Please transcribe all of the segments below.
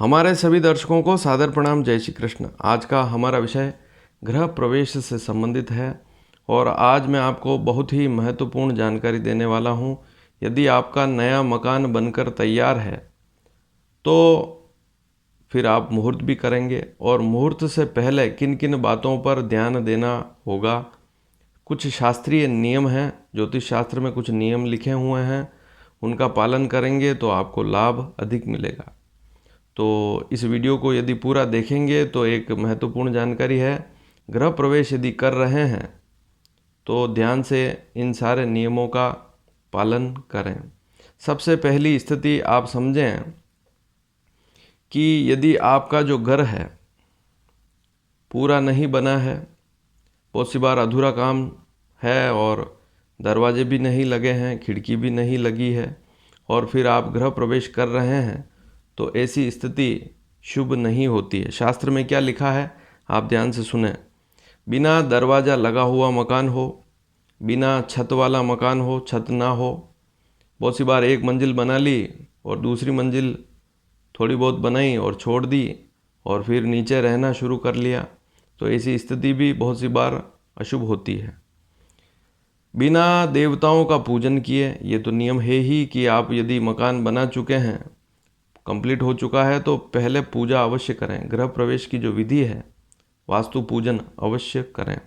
हमारे सभी दर्शकों को सादर प्रणाम। जय श्री कृष्ण। आज का हमारा विषय गृह प्रवेश से संबंधित है और आज मैं आपको बहुत ही महत्वपूर्ण जानकारी देने वाला हूं। यदि आपका नया मकान बनकर तैयार है तो फिर आप मुहूर्त भी करेंगे और मुहूर्त से पहले किन किन बातों पर ध्यान देना होगा। कुछ शास्त्रीय नियम हैं, ज्योतिष शास्त्र में कुछ नियम लिखे हुए हैं, उनका पालन करेंगे तो आपको लाभ अधिक मिलेगा। तो इस वीडियो को यदि पूरा देखेंगे तो एक महत्वपूर्ण जानकारी है। गृह प्रवेश यदि कर रहे हैं तो ध्यान से इन सारे नियमों का पालन करें। सबसे पहली स्थिति आप समझें कि यदि आपका जो घर है पूरा नहीं बना है, बहुत सी बार अधूरा काम है और दरवाजे भी नहीं लगे हैं, खिड़की भी नहीं लगी है और फिर आप गृह प्रवेश कर रहे हैं, तो ऐसी स्थिति शुभ नहीं होती है। शास्त्र में क्या लिखा है आप ध्यान से सुने। बिना दरवाज़ा लगा हुआ मकान हो, बिना छत वाला मकान हो, छत ना हो। बहुत सी बार एक मंजिल बना ली और दूसरी मंजिल थोड़ी बहुत बनाई और छोड़ दी और फिर नीचे रहना शुरू कर लिया, तो ऐसी स्थिति भी बहुत सी बार अशुभ होती है। बिना देवताओं का पूजन किए, ये तो नियम है ही कि आप यदि मकान बना चुके हैं, कंप्लीट हो चुका है, तो पहले पूजा अवश्य करें। गृह प्रवेश की जो विधि है, वास्तु पूजन अवश्य करें।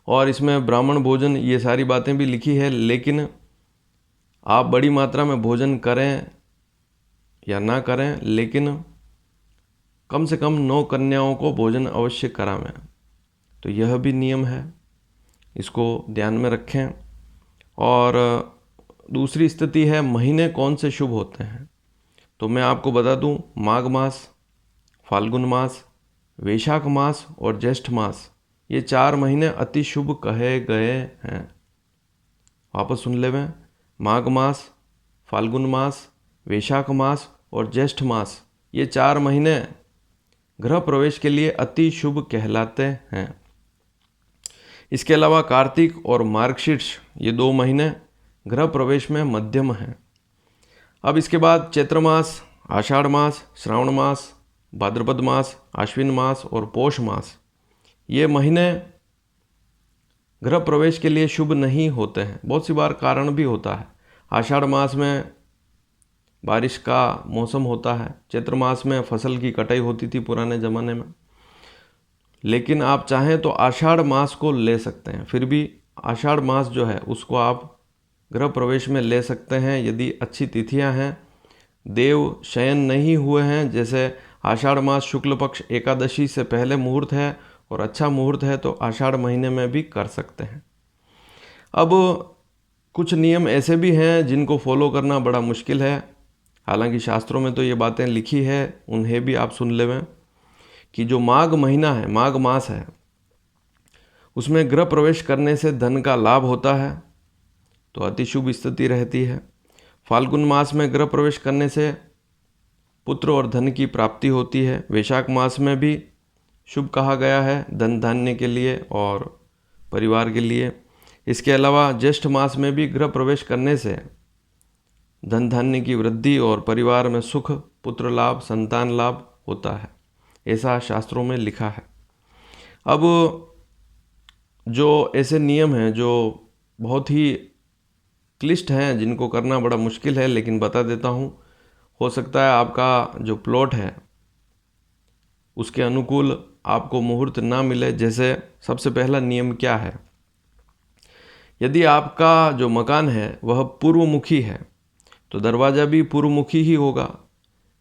और इसमें ब्राह्मण भोजन ये सारी बातें भी लिखी है, लेकिन आप बड़ी मात्रा में भोजन करें या ना करें, लेकिन कम से कम 9 कन्याओं को भोजन अवश्य करावें। तो यह भी नियम है, इसको ध्यान में रखें। और दूसरी स्थिति है महीने कौन से शुभ होते हैं। तो मैं आपको बता दूं, माघ मास, फाल्गुन मास, वैशाख मास और ज्येष्ठ मास, ये 4 महीने अति शुभ कहे गए हैं। वापस सुन ले में, माघ मास, फाल्गुन मास, वैशाख मास और ज्येष्ठ मास, ये 4 महीने गृह प्रवेश के लिए अति शुभ कहलाते हैं। इसके अलावा कार्तिक और मार्गशीर्ष, ये 2 महीने गृह प्रवेश में मध्यम हैं। अब इसके बाद चैत्र मास, आषाढ़ मास, श्रावण मास, भाद्रपद मास, आश्विन मास और पौष मास, ये महीने गृह प्रवेश के लिए शुभ नहीं होते हैं। बहुत सी बार कारण भी होता है। आषाढ़ मास में बारिश का मौसम होता है, चैत्र मास में फसल की कटाई होती थी पुराने ज़माने में, लेकिन आप चाहें तो आषाढ़ मास को ले सकते हैं। फिर भी आषाढ़ मास जो है उसको आप गृह प्रवेश में ले सकते हैं यदि अच्छी तिथियां हैं, देव शयन नहीं हुए हैं। जैसे आषाढ़ मास शुक्ल पक्ष एकादशी से पहले मुहूर्त है और अच्छा मुहूर्त है, तो आषाढ़ महीने में भी कर सकते हैं। अब कुछ नियम ऐसे भी हैं जिनको फॉलो करना बड़ा मुश्किल है, हालांकि शास्त्रों में तो ये बातें लिखी है, उन्हें भी आप सुन लेवें कि जो माघ महीना है, माघ मास है, उसमें गृह प्रवेश करने से धन का लाभ होता है, तो अति शुभ स्थिति रहती है। फाल्गुन मास में गृह प्रवेश करने से पुत्र और धन की प्राप्ति होती है। वैशाख मास में भी शुभ कहा गया है धन धान्य के लिए और परिवार के लिए। इसके अलावा ज्येष्ठ मास में भी गृह प्रवेश करने से धन धान्य की वृद्धि और परिवार में सुख, पुत्र लाभ, संतान लाभ होता है, ऐसा शास्त्रों में लिखा है। अब जो ऐसे नियम हैं जो बहुत ही क्लिष्ट हैं, जिनको करना बड़ा मुश्किल है, लेकिन बता देता हूँ। हो सकता है आपका जो प्लॉट है उसके अनुकूल आपको मुहूर्त ना मिले। जैसे सबसे पहला नियम क्या है, यदि आपका जो मकान है वह पूर्वमुखी है तो दरवाज़ा भी पूर्वमुखी ही होगा।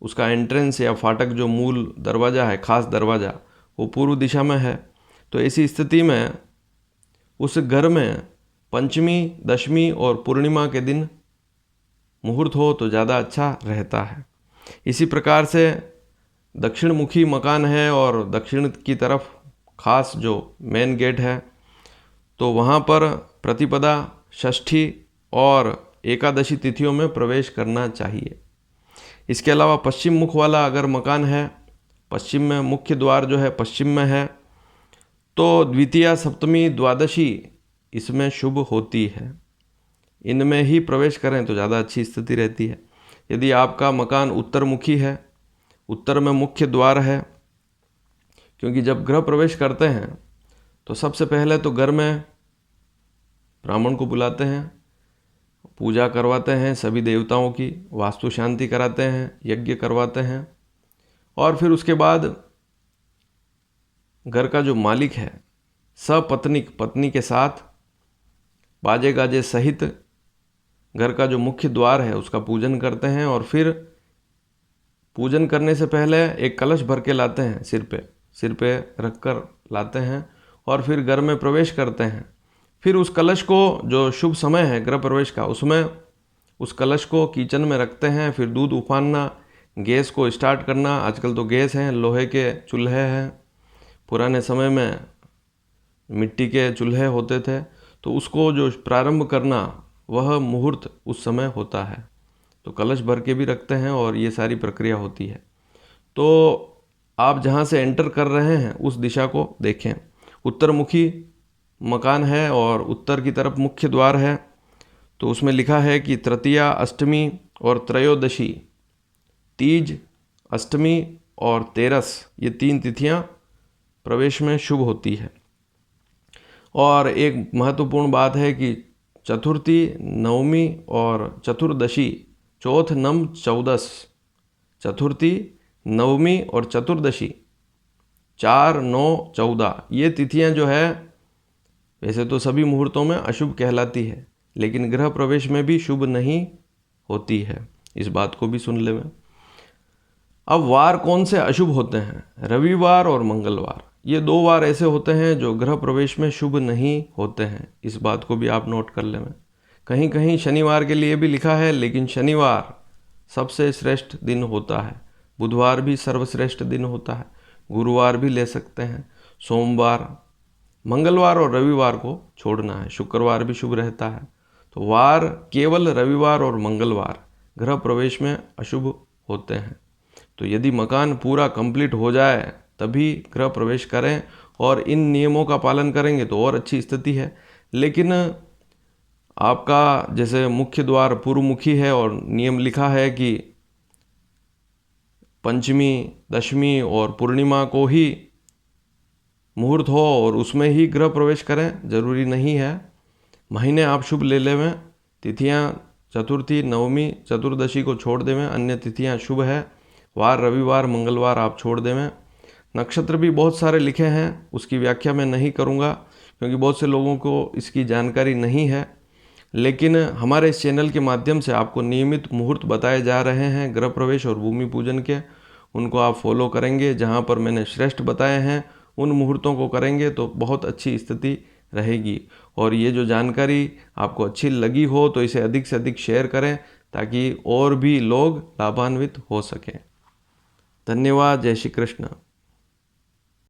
उसका एंट्रेंस या फाटक जो मूल दरवाज़ा है, खास दरवाज़ा, वो पूर्व दिशा में है। तो ऐसी स्थिति में उस घर में पंचमी, दशमी और पूर्णिमा के दिन मुहूर्त हो तो ज़्यादा अच्छा रहता है। इसी प्रकार से दक्षिण मुखी मकान है और दक्षिण की तरफ खास जो मेन गेट है, तो वहाँ पर प्रतिपदा, षष्ठी और एकादशी तिथियों में प्रवेश करना चाहिए। इसके अलावा पश्चिम मुख वाला अगर मकान है, पश्चिम में मुख्य द्वार जो है पश्चिम में है, तो द्वितीया, सप्तमी, द्वादशी इसमें शुभ होती है। इनमें ही प्रवेश करें तो ज़्यादा अच्छी स्थिति रहती है। यदि आपका मकान उत्तर मुखी है उत्तर में मुख्य द्वार है, क्योंकि जब गृह प्रवेश करते हैं तो सबसे पहले तो घर में ब्राह्मण को बुलाते हैं, पूजा करवाते हैं सभी देवताओं की, वास्तु शांति कराते हैं, यज्ञ करवाते हैं, और फिर उसके बाद घर का जो मालिक है सपत्नीक पत्नी के साथ बाजे गाजे सहित घर का जो मुख्य द्वार है उसका पूजन करते हैं। और फिर पूजन करने से पहले एक कलश भर के लाते हैं, सिर पे रख कर लाते हैं, और फिर घर में प्रवेश करते हैं। फिर उस कलश को, जो शुभ समय है गृह प्रवेश का, उसमें उस कलश को किचन में रखते हैं। फिर दूध उफानना, गैस को स्टार्ट करना। आजकल तो गैस हैं, लोहे के चूल्हे हैं, पुराने समय में मिट्टी के चूल्हे होते थे, तो उसको जो प्रारंभ करना वह मुहूर्त उस समय होता है। तो कलश भर के भी रखते हैं और ये सारी प्रक्रिया होती है। तो आप जहाँ से एंटर कर रहे हैं उस दिशा को देखें। उत्तरमुखी मकान है और उत्तर की तरफ मुख्य द्वार है, तो उसमें लिखा है कि तृतीया, अष्टमी और त्रयोदशी, तीज, अष्टमी और तेरस, ये 3 तिथियां प्रवेश में शुभ होती है। और एक महत्वपूर्ण बात है कि चतुर्थी, नवमी और चतुर्दशी, चौथ नम चौदस, चतुर्थी, नवमी और चतुर्दशी, 4, 9, 14, ये तिथियां जो है वैसे तो सभी मुहूर्तों में अशुभ कहलाती है, लेकिन गृह प्रवेश में भी शुभ नहीं होती है। इस बात को भी सुन ले में। अब वार कौन से अशुभ होते हैं? रविवार और मंगलवार, ये 2 वार ऐसे होते हैं जो गृह प्रवेश में शुभ नहीं होते हैं। इस बात को भी आप नोट कर ले में। कहीं कहीं शनिवार के लिए भी लिखा है, लेकिन शनिवार सबसे श्रेष्ठ दिन होता है। बुधवार भी सर्वश्रेष्ठ दिन होता है, गुरुवार भी ले सकते हैं, सोमवार, मंगलवार और रविवार को छोड़ना है, शुक्रवार भी शुभ रहता है। तो वार केवल रविवार और मंगलवार गृह प्रवेश में अशुभ होते हैं। तो यदि मकान पूरा कंप्लीट हो जाए तभी गृह प्रवेश करें, और इन नियमों का पालन करेंगे तो और अच्छी स्थिति है। लेकिन आपका जैसे मुख्य द्वार पूर्वमुखी है और नियम लिखा है कि पंचमी, दशमी और पूर्णिमा को ही मुहूर्त हो और उसमें ही गृह प्रवेश करें, जरूरी नहीं है। महीने आप शुभ ले ले में, तिथियां चतुर्थी, नवमी, चतुर्दशी को छोड़ दे में, अन्य तिथियां शुभ है। वार रविवार, मंगलवार आप छोड़ दे में। नक्षत्र भी बहुत सारे लिखे हैं, उसकी व्याख्या मैं नहीं करूंगा क्योंकि बहुत से लोगों को इसकी जानकारी नहीं है। लेकिन हमारे इस चैनल के माध्यम से आपको नियमित मुहूर्त बताए जा रहे हैं गृह प्रवेश और भूमि पूजन के, उनको आप फॉलो करेंगे। जहां पर मैंने श्रेष्ठ बताए हैं उन मुहूर्तों को करेंगे तो बहुत अच्छी स्थिति रहेगी। और ये जो जानकारी आपको अच्छी लगी हो तो इसे अधिक से अधिक शेयर करें ताकि और भी लोग लाभान्वित हो सकें। धन्यवाद। जय श्री कृष्ण।